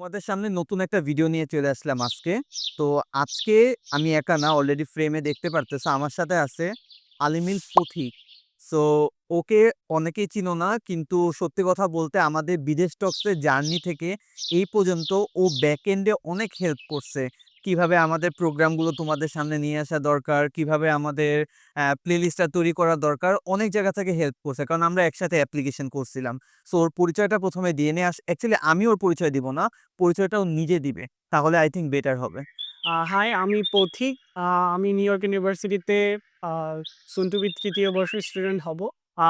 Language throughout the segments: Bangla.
তোমাদের সামনে নতুন একটা ভিডিও নিয়ে চলে আসলাম আজকে। তো আজকে আমি একা না, অলরেডি ফ্রেমে দেখতে পারতেছো আমার সাথে আছে আলিমিল পথিক। সো ওকে অনেকেই চিনো না, কিন্তু সত্যি কথা বলতে আমাদের বিদেশ টক্সের জার্নি থেকে এই পর্যন্ত ও ব্যাকএন্ডে অনেক হেল্প করছে। কিভাবে আমাদের প্রোগ্রামগুলো তোমাদের সামনে নিয়ে আসা দরকার, কিভাবে আমাদের প্লেলিস্টটা তৈরি করা দরকার, অনেক জায়গা থেকে হেল্প করছে, কারণ আমরা একসাথে অ্যাপ্লিকেশন করছিলাম। সো ওর পরিচয়টা প্রথমে দিয়ে নিয়ে অ্যাকচুয়ালি আমি ওর পরিচয় দিব না, পরিচয়টা ও নিজে দিবে, তাহলে আই থিঙ্ক বেটার হবে। হাই, আমি পথিক। আমি নিউ ইয়র্ক ইউনিভার্সিটিতে আ সুন টু বি ৩য় বর্ষের স্টুডেন্ট হব।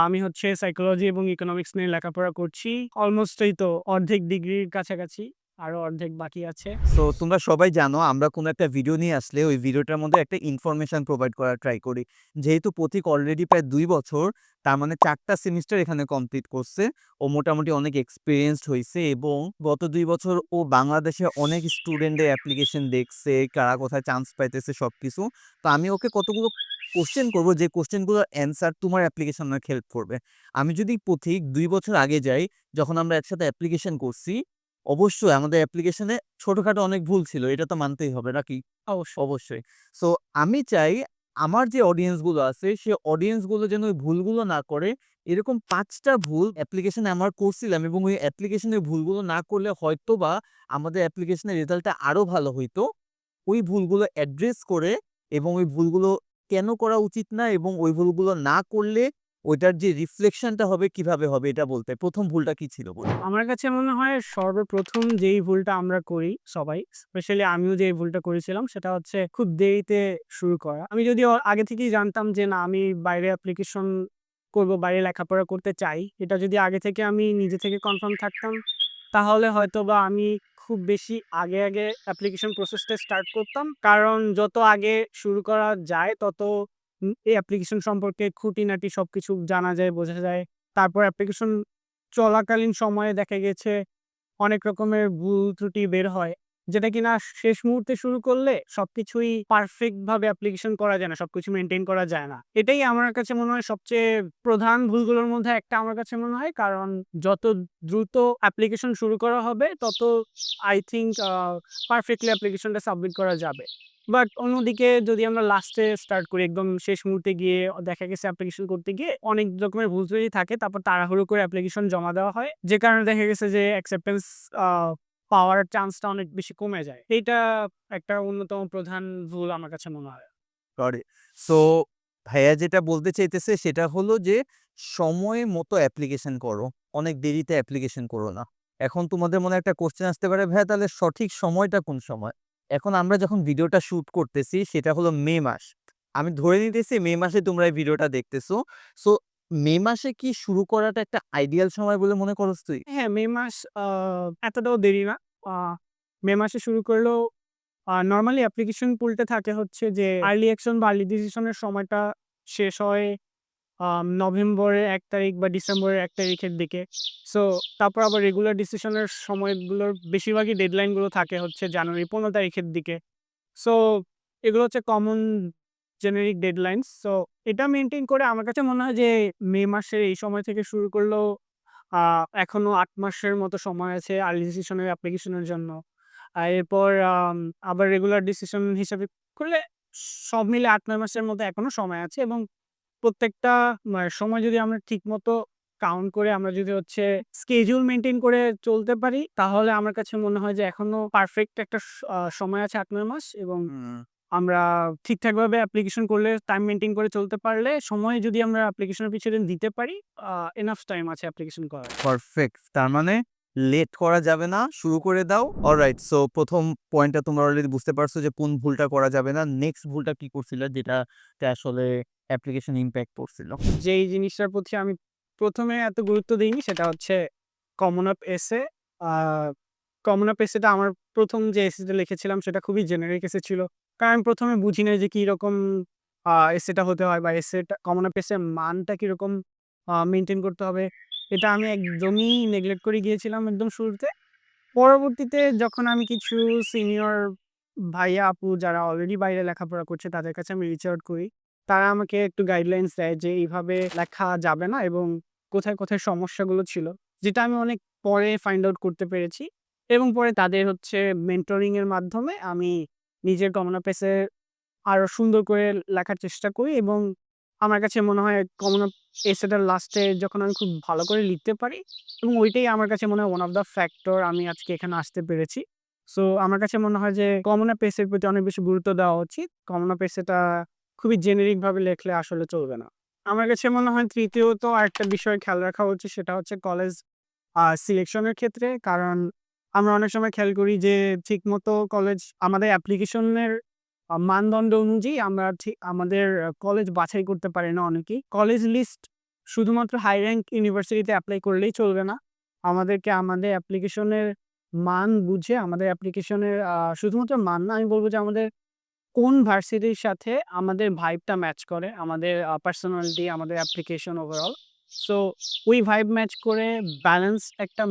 আমি হচ্ছে সাইকোলজি এবং ইকোনমিক্স নিয়ে লেখাপড়া করছি। অলমোস্ট এই তো অর্ধেক ডিগ্রির কাছাকাছি। আরো অর্ধেক বাকি আছে। সো তোমরা সবাই জানো আমরা কোনো একটা ভিডিও নিয়ে আসলে ওই ভিডিওটার মধ্যে একটা ইনফরমেশন প্রোভাইড করার ট্রাই করি। যেহেতু পথিক অলরেডি প্রায় ২ বছর, তার মানে ৪টা সেমিস্টার এখানে কমপ্লিট করছে। ও মোটামুটি অনেক এক্সপিরিয়েন্সড হয়েছে এবং গত ২ বছর ও বাংলাদেশে অনেক স্টুডেন্টের অ্যাপ্লিকেশন দেখছে, কারা কোথায় চান্স পাইতেছে সবকিছু। তো আমি ওকে কতগুলো কোশ্চেন করবো, যে কোশ্চেনগুলোর অ্যান্সার তোমার অ্যাপ্লিকেশন অনেক হেল্প করবে। আমি যদি পথিক ২ বছর আগে যাই, যখন আমরা একসাথে অ্যাপ্লিকেশন করছি, অবশ্যই আমাদের অ্যাপ্লিকেশনে ছোটখাটো অনেক ভুল ছিল। এটা তো মানতেই হবে নাকি? অবশ্যই। অবশ্যই। সো আমি চাই আমার যে অডিয়েন্স গুলো আছে, সে অডিয়েন্স গুলো যেন ওই ভুলগুলো না করে। এরকম ৫ টা ভুল অ্যাপ্লিকেশনে আমার করছিলাম এবং ওই অ্যাপ্লিকেশনের ভুলগুলো না করলে হয়তোবা আমাদের অ্যাপ্লিকেশনের রেজাল্টটা আরো ভালো হইতো। ওই ভুলগুলো অ্যাড্রেস করে এবং ওই ভুলগুলো কেন করা উচিত না এবং ওই ভুলগুলো না করলে ওইটার যে রিফ্লেকশনটা হবে কিভাবে হবে এটা বলতে। ১ম ভুলটা কি ছিল বলো? আমার কাছে মনে হয় সর্বপ্রথম যেই ভুলটা আমরা করি সবাই, স্পেশালি আমিও যে ভুলটা করেছিলাম সেটা হচ্ছে খুব দেরিতে শুরু করা। আমি যদিও আগে থেকেই জানতাম যে না, আমি বাইরে অ্যাপ্লিকেশন করব, বাইরে লেখাপড়া করতে চাই। এটা যদি আগে থেকে আমি নিজে থেকে কনফার্ম থাকতাম, তাহলে হয়তোবা আমি খুব বেশি আগে অ্যাপ্লিকেশন প্রসেসটা স্টার্ট করতাম। কারণ যত আগে শুরু করা যায় তত এই অ্যাপ্লিকেশন সম্পর্কে খুঁটিনাটি সবকিছু জানা যায়, বোঝা যায়। তারপর অ্যাপ্লিকেশন চলাকালীন সময়ে দেখা গেছে অনেক রকমের ভুল ত্রুটি বের হয়। যেটা কিনা শেষ মুহূর্তে শুরু করলে সবকিছুই পারফেক্ট ভাবে অ্যাপ্লিকেশন করা যায় না। সবকিছু মেইনটেইন করা যায় না। এটাই আমার কাছে মনে হয় সবচেয়ে প্রধান ভুলগুলোর মধ্যে একটা আমার কাছে মনে হয়। কারণ যত দ্রুত অ্যাপ্লিকেশন শুরু করা হবে তত আই থিংক পারফেক্টলি অ্যাপ্লিকেশনটা সাবমিট করা যাবে। বাট অন্যদিকে যদি আমরা লাস্টে স্টার্ট করি, একদম শেষ মুহূর্তে গিয়ে দেখা গেছে অ্যাপ্লিকেশন করতে গিয়ে অনেক রকমের ভুল ত্রুটি থাকে। তারপর তাড়াহুড়ো করে অ্যাপ্লিকেশন জমা দেওয়া হয়। যে কারণে দেখা গেছে যে অ্যাকসেপ্টেন্স আ পাওয়ার চান্সটা অনেক বেশি কমে যায়। এইটা একটা অন্যতম প্রধান ভুল আমার কাছে মনে হয়। সরি। সো ভাইয়া যেটা বলতে চাইতেছে সেটা হলো যে, সময় মতো অ্যাপ্লিকেশন করো। অনেক দেরিতে অ্যাপ্লিকেশন করো না। এখন তোমাদের মনে একটা কোয়েশ্চেন আসতে পারে, ভাইয়া তাহলে সঠিক সময়টা কোন সময়? এখন আমরা যখন ভিডিওটা শুট করতেছি সেটা হলো মে মাস। আমি ধরে নিতেছি মে মাসে তোমরা এই ভিডিওটা দেখতেছো। সো মে মাসে কি শুরু করাটা একটা আইডিয়াল সময় বলে মনে করছ তুই? হ্যাঁ, মে মাস এতটাও দেরি না। আ মে মাসে শুরু করলেও নরমালি অ্যাপ্লিকেশন পুলটা থাকে হচ্ছে যে আর্লি অ্যাকশন বা আর্লি ডিসিশন এর সময়টা শেষ হয় নভেম্বরের ১ তারিখ বা ডিসেম্বরের ১ তারিখের দিকে। সো তারপর আবার রেগুলার ডিসিশনের সময়গুলোর বেশিরভাগই ডেডলাইন গুলো থাকে হচ্ছে জানুয়ারি ১৫ তারিখের দিকে। সো এগুলো হচ্ছে কমন জেনেরিক ডেডলাইনস। সো এটা মেইনটেইন করে আমার কাছে মনে হয় যে মে মাসের এই সময় থেকে শুরু করলেও আ এখনো ৮ মাসের মতো সময় আছে আর্লি ডিসিশন এর অ্যাপ্লিকেশনের জন্য। এরপর আবার রেগুলার ডিসিশন হিসাবে করলে সব মিলে ৮-৯ মাসের মতো এখনো সময় আছে এবং প্রত্যেকটা সময় যদি আমরা ঠিকমতো কাউন্ট করে আমরা যদি হচ্ছে schedule মেইনটেইন করে চলতে পারি, তাহলে আমার কাছে মনে হয় যে এখনো পারফেক্ট একটা সময় আছে ৮-৯ মাস এবং হুম। আমরা ঠিকঠাকভাবে অ্যাপ্লিকেশন করলে টাইম মেইনটেইন করে চলতে পারলে, সময় যদি আমরা অ্যাপ্লিকেশনের পিছনে দিতে পারি, এনাফ টাইম আছে অ্যাপ্লিকেশন করার। পারফেক্ট। তার মানে লেট করা যাবে না, শুরু করে দাও। অলরাইট। সো ১ম পয়েন্টটা তোমরা অলরেডি বুঝতে পারছো যে কোন ভুলটা করা যাবে না। নেক্সট ভুলটা কি করছিলে যেটাতে আসলে অ্যাপ্লিকেশন ইমপ্যাক্ট পড়ছিল? যেই জিনিসটার প্রতি আমি ১ম এ এত গুরুত্ব দেইনি সেটা হচ্ছে কমন আপ এসে। আ কমন আপ এসেটা আমার ১ম যে এসেটা লিখেছিলাম সেটা খুবই জেনেরিক এসে ছিল। কারণ আমি ১ম এ বুঝি নাই যে কিরকম এসেটা হতে হয় বা এসেটা কমন আপ এসের মানটা কিরকম মেইনটেইন করতে হবে। এটা আমি একদমই নেগলেক্ট করে গিয়েছিলাম একদম শুরুতে। পরবর্তীতে যখন আমি কিছু সিনিয়র ভাইয়া, আপু যারা অলরেডি বাইরে লেখাপড়া করছে তাদের কাছে আমি রিচ আউট করি। তারা আমাকে একটু গাইডলাইনস দেয় যে এইভাবে লেখা যাবে না এবং কোথায় সমস্যাগুলো ছিল। যেটা আমি অনেক পরে ফাইন্ড আউট করতে পেরেছি। এবং পরে তাদের হচ্ছে মেন্টরিং এর মাধ্যমে আমি নিজের কমন পেসে আরো সুন্দর করে লেখার চেষ্টা করি এবং আমার কাছে মনে হয় কমন এসেটার লাস্টে যখন আমি খুব ভালো করে লিখতে পারি এবং ওইটাই আমার কাছে মনে হয় ওয়ান অফ দ্য ফ্যাক্টর আমি আজকে এখানে আসতে পেরেছি। সো আমার কাছে মনে হয় যে কমন পেসের প্রতি অনেক বেশি গুরুত্ব দেওয়া উচিত। কমন পেসটা খুবই জেনেরিক ভাবে লেখলে আসলে চলবে না। আমার কাছে মনে হয় তৃতীয়ত আরেকটা বিষয় খেয়াল রাখা উচিত সেটা হচ্ছে কলেজ সিলেকশনের ক্ষেত্রে। কারণ আমরা অনেক সময় খেয়াল করি যে ঠিকমতো কলেজ আমাদের অ্যাপ্লিকেশনের মানদণ্ড অনুযায়ী আমরা আমাদের কলেজ বাছাই করতে পারি না অনেকেই। কলেজ লিস্ট শুধুমাত্র হাই র‍্যাংক ইউনিভার্সিটিতে এপ্লাই করলেই চলবে না। আমাদেরকে আমাদের অ্যাপ্লিকেশনের মান বুঝে আমাদের অ্যাপ্লিকেশনের শুধুমাত্র মান না, আমি বলব যে আমাদের কোন ভার্সিটির সাথে আমাদের ভাইবটা ম্যাচ করে, আমাদের পার্সোনালিটি, আমাদের অ্যাপ্লিকেশন ওভারঅল। সো ওই ভাইব ম্যাচ করে ব্যালেন্স একটা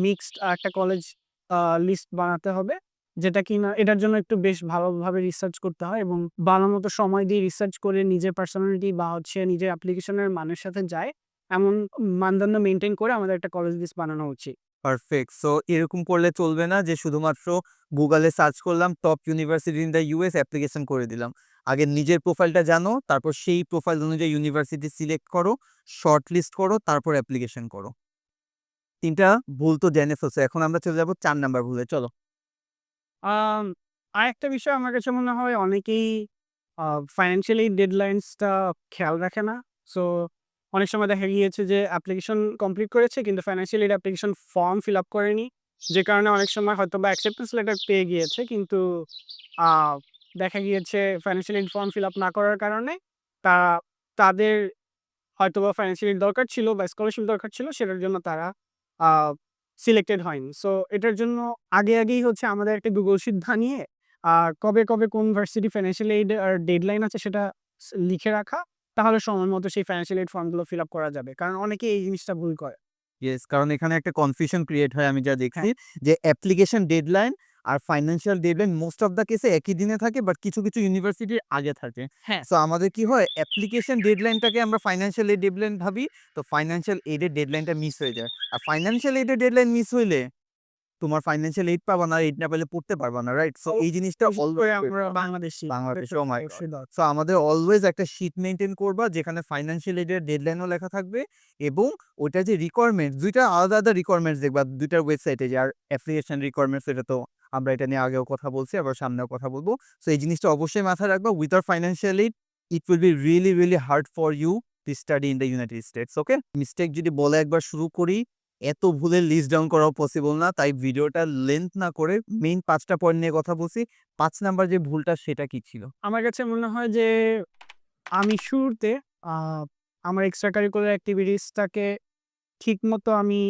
মিক্সড একটা কলেজ লিস্ট বানাতে হবে। যেটা কিনা এটার জন্য একটু বেশ ভালোভাবে রিসার্চ করতে হয় এবং ভালো মতো সময় দিয়ে রিসার্চ করে নিজের পার্সোনালিটি বা হচ্ছে নিজের অ্যাপ্লিকেশনের মানের সাথে যায় এমন মানদণ্ড মেইনটেইন করে আমাদের একটা কলেজ লিস্ট বানানো উচিত। পারফেক্ট। সো এরকম করলে চলবে না যে শুধুমাত্র গুগলে সার্চ করলাম top university in the US application করে দিলাম। আগে নিজের প্রোফাইলটা জানো, তারপর সেই প্রোফাইল অনুযায়ী ইউনিভার্সিটি সিলেক্ট করো, শর্ট লিস্ট করো, তারপর অ্যাপ্লিকেশন করো। ৩ টা ভুল তো জেনে ফেলছো। এখন আমরা চলে যাব ৪ নাম্বার ভুলে। চলো। আম আরেকটা বিষয় আমার কাছে মনে হয় অনেকেই আ ফাইন্যান্সিয়ালি ডেডলাইনসটা খেয়াল রাখে না। সো অনেক সময় দেখা গিয়েছে যে অ্যাপ্লিকেশন কমপ্লিট করেছে কিন্তু financial aid application form fill up করেনি। যে কারণে অনেক সময় হয়তোবা অ্যাকসেপ্টেন্স লেটার পেয়ে গিয়েছে। কিন্তু আ দেখা গিয়েছে financial aid form fill up না করার কারণে তা তাদের হয়তোবা ফাইন্যান্সিয়াল এইড দরকার ছিল বা স্কলারশিপ দরকার ছিল সেটার জন্য তারা আ সিলেক্টেড হয়নি। সো এটার জন্য আগেই হচ্ছে আমাদের একটা Google Sheet বানিয়ে আ কবে কোন ভার্সিটি ফাইন্যান্সিয়াল এইড ডেডলাইন আছে সেটা লিখে রাখা। তাহলে সময় মতো সেই ফাইন্যান্সিয়াল এইড ফর্মগুলো ফিল আপ করা যাবে। কারণ অনেকেই এই জিনিসটা ভুল করে। ইয়েস, কারণ এখানে একটা কনফিউশন ক্রিয়েট হয় আমি যা দেখছি হ্যাঁ, যে অ্যাপ্লিকেশন ডেডলাইন আর financial deadline most of the কেসে একই দিনে থাকে, বাট কিছু ইউনিভার্সিটির আগে থাকে। হ্যাঁ। সো আমাদের কি হয়, অ্যাপ্লিকেশন ডেডলাইনটাকে আমরা ফাইন্যান্সিয়াল এইড ডেডলাইন ভাবি, তো ফাইন্যান্সিয়াল এইড এর ডেডলাইনটা মিস হয়ে যায়। আর ফাইন্যান্সিয়াল এইড এর ডেডলাইন মিস হইলে তোমার ফাইন্যান্সিয়াল এইড পাবা না, এইড না পেলে পড়তে পারবা না, রাইট? সো এই জিনিসটা বিশেষ করে অলওয়েজ আমরা বাংলাদেশী। বাংলাদেশে, ও মাই গড! অবশ্যই দরকার। সো আমাদের অলওয়েজ একটা শিট মেইনটেইন করবা যেখানে ফাইন্যান্সিয়াল এইড এর ডেডলাইনও লেখা থাকবে এবং ওইটার যে রিকোয়ারমেন্টস ২ টা আলাদা রিকোয়ারমেন্টস দেখবা ২ টার ওয়েবসাইটে যে আর অ্যাফিলিয়েশন রিকোয়ারমেন্টস, এটা তো আমরা এটা নিয়ে আগেও কথা বলছি, আবার সামনেও কথা বলব। সো এই জিনিসটা অবশ্যই মাথায় রাখবা। Without financial aid it will be really hard for you to study in the United States. Okay? Mistake যদি বলে একবার শুরু করি, এত ভুলের লিস্ট ডাউন করাও পসিবল না। তাই ভিডিওটা লেন্থ না করে মেইন ৫ টা পয়েন্ট নিয়ে কথা বলছি। ৫ নাম্বার যে ভুলটা সেটা কি ছিল? আমার কাছে মনে হয় যে আমি শুরুতে আ আমার এক্সট্রা কারিকুলার এক্টিভিটিসটাকে ঠিকমতো আমি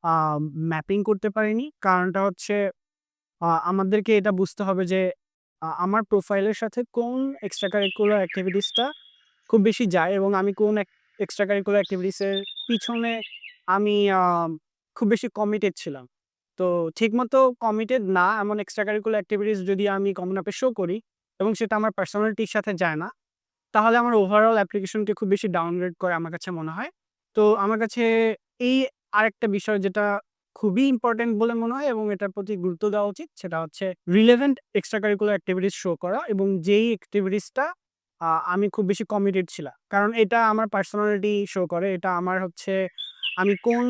আ ম্যাপিং করতে পারিনি। কারণটা হচ্ছে আমাদেরকে এটা বুঝতে হবে যে আমার প্রোফাইলের সাথে কোন এক্সট্রা কারিকুলার এক্টিভিটিসটা খুব বেশি যায় এবং আমি কোন এক্সট্রা কারিকুলার এক্টিভিটিস এর পিছনে আমি খুব বেশি কমিটেড ছিলাম। তো ঠিকমতো কমিটেড না এমন এক্সট্রা কারিকুলার এক্টিভিটিস যদি আমি কমন আপে শো করি এবং সেটা আমার পার্সোনালিটির সাথে যায় না, তাহলে আমার ওভারঅল অ্যাপ্লিকেশনকে খুব বেশি ডাউনগ্রেড করে আমার কাছে মনে হয়। তো আমার কাছে এই আরেকটা বিষয় যেটা খুবই ইম্পোর্টেন্ট বলে মনে হয় এবং এটার প্রতি গুরুত্ব দেওয়া উচিত সেটা হচ্ছে relevant extra curricular activities show করা এবং যেই এক্টিভিটিসটা আমি খুব বেশি কমিটেড ছিলাম। কারণ এটা আমার পার্সোনালিটি শো করে। এটা আমার হচ্ছে আমি কোন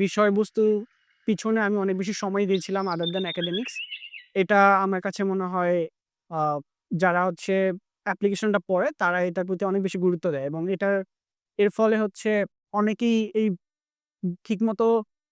বিষয়বস্তুর পিছনে আমি অনেক বেশি সময় দিয়েছিলাম আদার দ্যান একাডেমিক্স। এটা আমার কাছে মনে হয় আ যারা হচ্ছে অ্যাপ্লিকেশনটা পড়ে তারা এটার প্রতি অনেক বেশি গুরুত্ব দেয় এবং এর ফলে হচ্ছে অনেকেই ঠিকমতো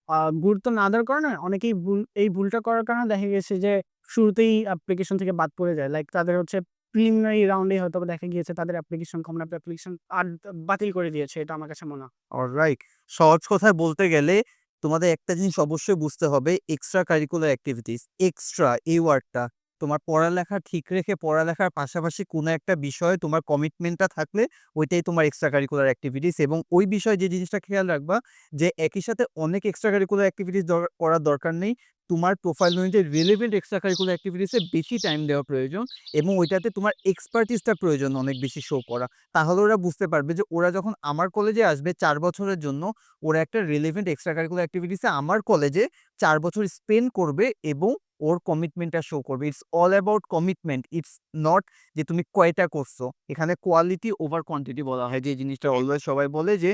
আ গুরুত্ব না দেওয়ার কারণে অনেকেই এই ভুলটা করার কারণে দেখা গেছে যে শুরুতেই অ্যাপ্লিকেশন থেকে বাদ পড়ে যায়। লাইক তাদের হচ্ছে প্রিলিমিনারি রাউন্ডেই হয়তোবা দেখা গিয়েছে তাদের অ্যাপ্লিকেশন কমন আপ অ্যাপ্লিকেশন আর বাতিল করে দিয়েছে। এটা আমার কাছে মনে হয়। অলরাইট। সহজ কথায় বলতে গেলে তোমাদের একটা জিনিস অবশ্যই বুঝতে হবে, এক্সট্রা কারিকুলার এক্টিভিটিস, এক্সট্রা এই ওয়ার্ডটা তোমার পড়ালেখা ঠিক রেখে পড়ালেখার পাশাপাশি কোনো একটা বিষয়ে তোমার কমিটমেন্টটা থাকলে ওইটাই তোমার এক্সট্রা কারিকুলার অ্যাক্টিভিটিস, এবং ওই বিষয়ে যে জিনিসটা খেয়াল রাখবা যে একই সাথে অনেক এক্সট্রা কারিকুলার অ্যাক্টিভিটিস করার দরকার নেই। তোমার প্রোফাইল অনুযায়ী রিলেভেন্ট এক্সট্রা কারিকুলার অ্যাক্টিভিটিসে বেশি টাইম দেওয়া প্রয়োজন, এবং ওইটাতে তোমার এক্সপার্টিসটা প্রয়োজন অনেক বেশি শো করা। তাহলে ওরা বুঝতে পারবে যে ওরা যখন আমার কলেজে আসবে ৪ বছরের জন্য, ওরা একটা রিলেভেন্ট এক্সট্রা কারিকুলার অ্যাক্টিভিটিসে আমার কলেজে ৪ বছর স্পেন্ড করবে এবং ওর কমিটমেন্টটা শো করবে। It's all about commitment. It's not যে তুমি কয়টা করছো। এখানে কোয়ালিটি ওভার কোয়ান্টিটি বলা হয়, যে জিনিসটা অলওয়েজ সবাই বলে যে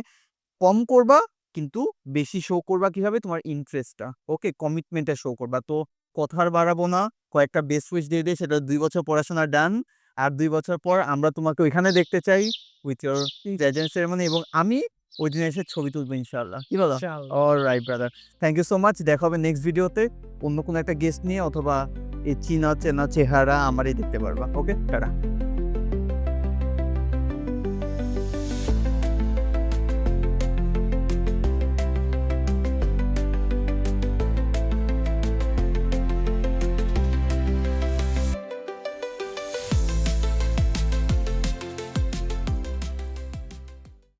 কম করবা কিন্তু বেশি শো করবা কিভাবে? তোমার ইন্টারেস্টটা। ওকে, কমিটমেন্টটা শো করবা। তো কথা আর বাড়াবো না। কয়েকটা বেস্ট উইশ দিয়ে দেই, সেটা ২ বছর পড়াশোনা ডান। আর ২ বছর পর আমরা তোমাকে ওইখানে দেখতে চাই উইথ ইওর প্রেজেন্ট সেরেমনি, এবং আমি ওইদিন এসে ছবি তুলবো ইনশাআল্লাহ। কি বলো? ইনশাআল্লাহ। Alright brother. Thank you so much. দেখা হবে নেক্সট ভিডিওতে অন্য কোনো একটা গেস্ট নিয়ে, অথবা এই চিনা চেনা চেহারা আমারই দেখতে পারবা। ওকে, টাটা।